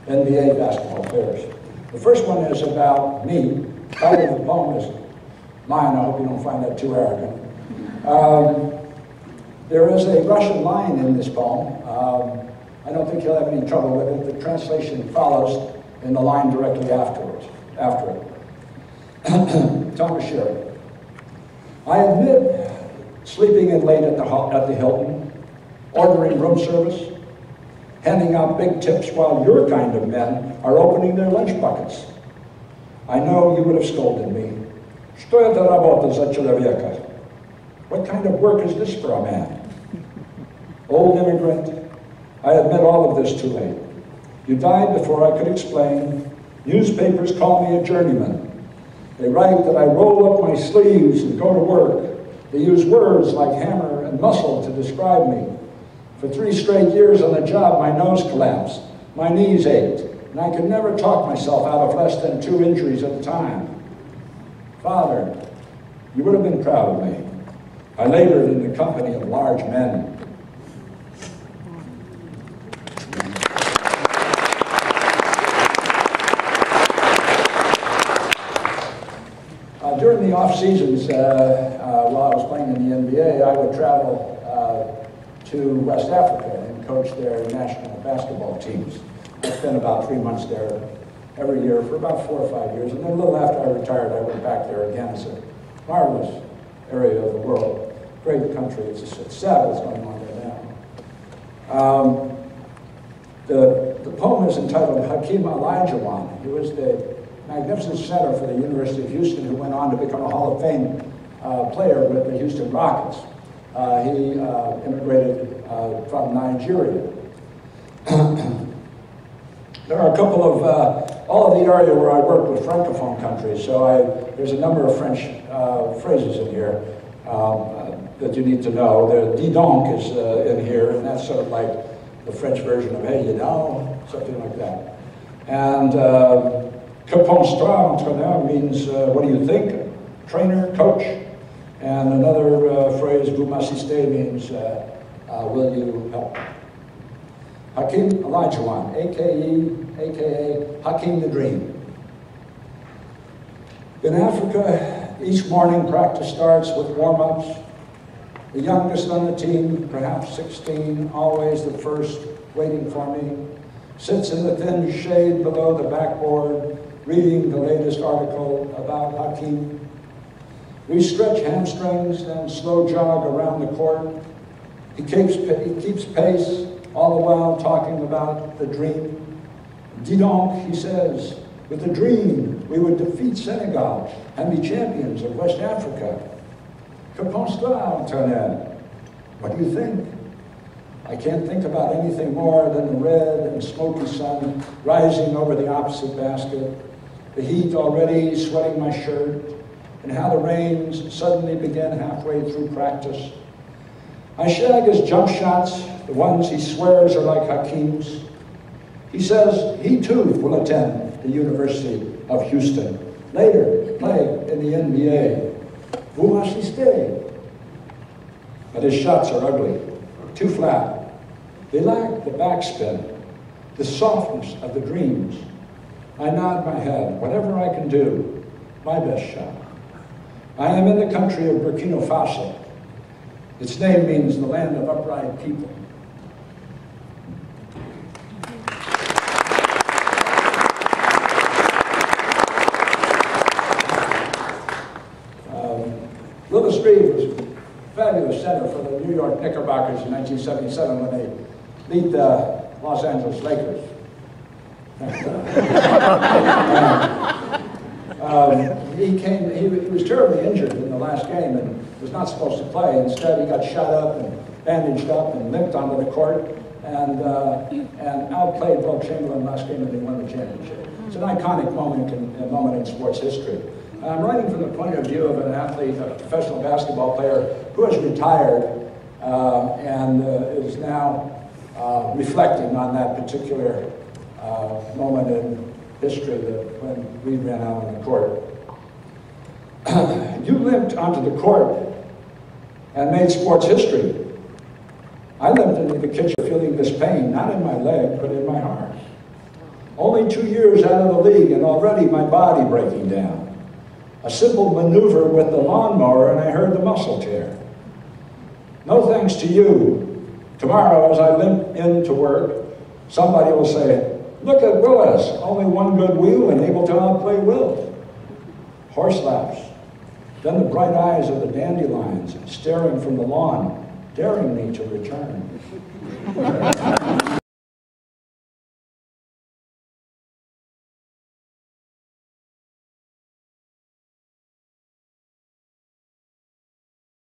NBA basketball players. The first one is about me. The title of the poem is mine. I hope you don't find that too arrogant. There is a Russian line in this poem. I don't think you'll have any trouble with it. The translation follows in the line directly after it. Meschery. I admit sleeping in late at the Hilton, ordering room service, handing out big tips while your kind of men are opening their lunch buckets. I know you would have scolded me. Что это работа за человека? What kind of work is this for a man? Old immigrant, I admit all of this too late. You died before I could explain. Newspapers call me a journeyman. They write that I roll up my sleeves and go to work. They use words like hammer and muscle to describe me. For 3 straight years on the job, my nose collapsed, my knees ached, and I could never talk myself out of less than 2 injuries at a time. Father, you would have been proud of me. I labored in the company of large men. During the off seasons, while I was playing in the NBA, I would travel to West Africa and coach their national basketball teams. I spent about 3 months there every year for about 4 or 5 years, and then a little after I retired, I went back there again. It's a marvelous area of the world, great country. It's sad what's going on there now. The poem is entitled Hakeem Olajuwon. He was the magnificent center for the University of Houston who went on to become a Hall of Fame player with the Houston Rockets. He immigrated from Nigeria. There are a couple of, all of the area where I work with Francophone countries, so there's a number of French phrases in here that you need to know. The dis donc is in here, and that's sort of like the French version of hey, you know, something like that. And que penses-toi, entraîneur, means what do you think, trainer, coach. And another phrase, vous m'assistez, means will you help? Hakeem Olajuwon, aka Hakeem the Dream. In Africa, each morning practice starts with warm-ups. The youngest on the team, perhaps 16, always the first, waiting for me, sits in the thin shade below the backboard, reading the latest article about Hakeem. We stretch hamstrings and slow jog around the court. He keeps pace, all the while talking about the dream. Dis donc, he says, with the dream, we would defeat Senegal and be champions of West Africa. Que penses-toi, entraîneur? What do you think? I can't think about anything more than the red and smoky sun rising over the opposite basket, the heat already sweating my shirt, and how the rains suddenly began halfway through practice. I shag his jump shots, the ones he swears are like Hakeem's. He says he too will attend the University of Houston, later play in the NBA. Vous m'assistez? But his shots are ugly, too flat. They lack the backspin, the softness of the dreams. I nod my head, whatever I can do, my best shot. I am in the country of Burkina Faso. Its name means the land of upright people. Little Street was a fabulous center for the New York Knickerbockers in 1977 when they beat the Los Angeles Lakers. He was terribly injured in the last game and was not supposed to play. Instead, he got shot up and bandaged up and limped onto the court and outplayed Will Chamberlain last game and they won the championship. It's an iconic moment in sports history. I'm writing from the point of view of an athlete, a professional basketball player who has retired and is now reflecting on that particular moment in history that when we ran out on the court. You limped onto the court and made sports history. I limped into the kitchen feeling this pain, not in my leg, but in my heart. Only 2 years out of the league and already my body breaking down. A simple maneuver with the lawnmower and I heard the muscle tear. No thanks to you. Tomorrow as I limp into work, somebody will say, look at Willis, only one good wheel and able to outplay Will. Horse laughs. Then the bright eyes of the dandelions staring from the lawn, daring me to return.